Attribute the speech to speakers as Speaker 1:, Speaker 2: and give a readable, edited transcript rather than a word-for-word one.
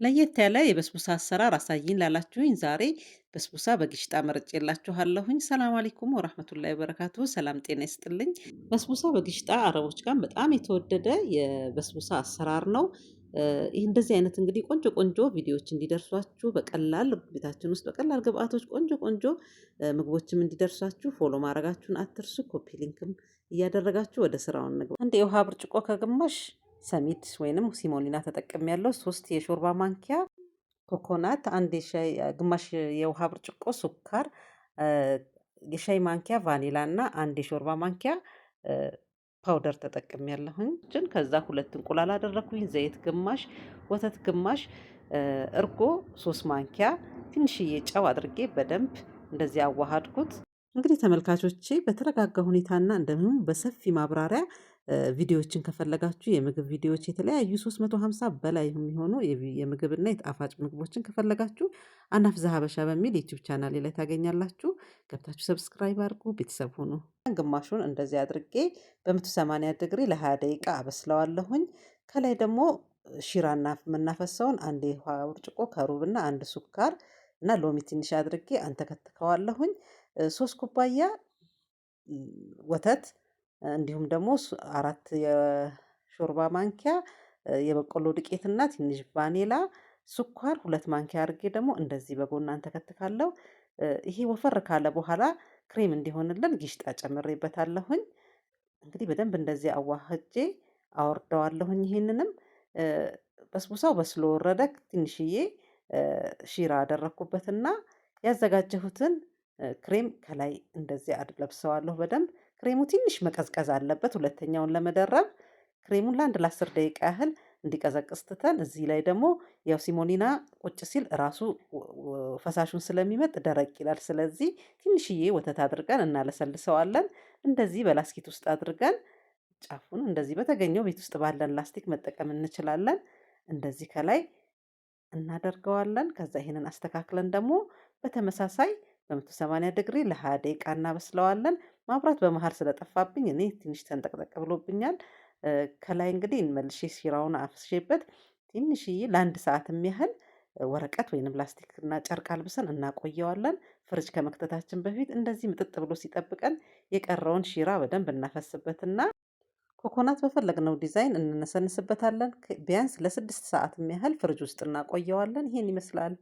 Speaker 1: ለየት ያለ የበስቡሳ አሰራር አሳይኝ ላላችሁኝ ዛሬ በስቡሳ በግሽጣ መርጬላችኋለሁኝ። ሰላም አለይኩም ወራህመቱላሂ ወበረካቱሁ። ሰላም ጤና ይስጥልኝ። በስቡሳ በግሽጣ አረቦች ጋር በጣም የተወደደ የበስቡሳ አሰራር ነው። ይህ እንደዚህ አይነት እንግዲህ ቆንጆ ቆንጆ ቪዲዮዎች እንዲደርሷችሁ በቀላል ቤታችን ውስጥ በቀላል ግብአቶች ቆንጆ ቆንጆ ምግቦችም እንዲደርሷችሁ ፎሎ ማድረጋችሁን አትርሱ። ኮፒ ሊንክም እያደረጋችሁ ወደ ስራው እንግባ። አንድ የውሃ ብርጭቆ ከግማሽ ሰሚድ ወይንም ሲሞሊና ተጠቅሜያለሁ። 3 የሾርባ ማንኪያ ኮኮናት፣ አንድ የሻይ ግማሽ የውሃ ብርጭቆ ስኳር፣ የሻይ ማንኪያ ቫኒላ እና አንድ የሾርባ ማንኪያ ፓውደር ተጠቅሜያለሁኝ። ከዛ 2 እንቁላል አደረኩኝ፣ ዘይት ግማሽ፣ ወተት ግማሽ፣ እርጎ 3 ማንኪያ፣ ትንሽዬ ጨው አድርጌ በደንብ እንደዚህ አዋሃድኩት። እንግዲህ ተመልካቾቼ በተረጋጋ ሁኔታና እንደምንም በሰፊ ማብራሪያ ቪዲዮዎችን ከፈለጋችሁ የምግብ ቪዲዮዎች የተለያዩ 350 በላይ የሚሆኑ የምግብና የጣፋጭ ምግቦችን ከፈለጋችሁ አናፍዛ ሀበሻ በሚል ዩቲዩብ ቻናሌ ላይ ታገኛላችሁ። ገብታችሁ ሰብስክራይብ አድርጉ፣ ቤተሰብ ሁኑ። ግማሹን እንደዚህ አድርጌ በ180 ዲግሪ ለ20 ደቂቃ አበስለዋለሁኝ። ከላይ ደግሞ ሺራና የምናፈሰውን አንድ የውሃ ብርጭቆ ከሩብና አንድ ሱካር እና ሎሚ ትንሽ አድርጌ አንተከትከዋለሁኝ። 3 ኩባያ ወተት እንዲሁም ደግሞ 4 የሾርባ ማንኪያ የበቆሎ ዱቄትና ትንሽ ቫኒላ፣ ስኳር 2 ማንኪያ አድርጌ ደግሞ እንደዚህ በጎን አንተከትካለሁ። ይሄ ወፈር ካለ በኋላ ክሬም እንዲሆንልን ጊሽጣ ጨምሬበታለሁኝ። እንግዲህ በደንብ እንደዚህ አዋህጄ አወርደዋለሁኝ። ይሄንንም በስቡሳው በስሎ ወረደ። ትንሽዬ ሺራ አደረኩበትና ያዘጋጀሁትን ክሬም ከላይ እንደዚህ አድለብሰዋለሁ በደንብ። ክሬሙ ትንሽ መቀዝቀዝ አለበት ሁለተኛውን ለመደረብ። ክሬሙን ለ10 ደቂቃ ያህል እንዲቀዘቅዝ ትተን እዚህ ላይ ደግሞ ያው ሲሞኒና ቁጭ ሲል ራሱ ፈሳሹን ስለሚመጥ ደረቅ ይላል። ስለዚህ ትንሽዬ ወተት አድርገን እናለሰልሰዋለን። እንደዚህ በላስኪት ውስጥ አድርገን ጫፉን እንደዚህ በተገኘው ቤት ውስጥ ባለን ላስቲክ መጠቀም እንችላለን። እንደዚህ ከላይ እናደርገዋለን። ከዛ ይሄንን አስተካክለን ደግሞ በተመሳሳይ በ180 ዲግሪ ለ20 ደቂቃ እናበስለዋለን። ማብራት በመሃል ስለጠፋብኝ እኔ ትንሽ ተንጠቅጠቅ ብሎብኛል። ከላይ እንግዲህ መልሼ ሺራውን አፍስሼበት ትንሽዬ ለ1 ሰዓት የሚያህል ወረቀት ወይንም ላስቲክ እና ጨርቅ አልብሰን እናቆየዋለን። ፍሪጅ ከመክተታችን በፊት እንደዚህ ምጥጥ ብሎ ሲጠብቀን የቀረውን ሺራ በደንብ እናፈስበትና ኮኮናት በፈለግነው ዲዛይን እንነሰንስበታለን። ቢያንስ ለ6 ሰዓት የሚያህል ፍሪጅ ውስጥ እናቆየዋለን። ይሄን ይመስላል።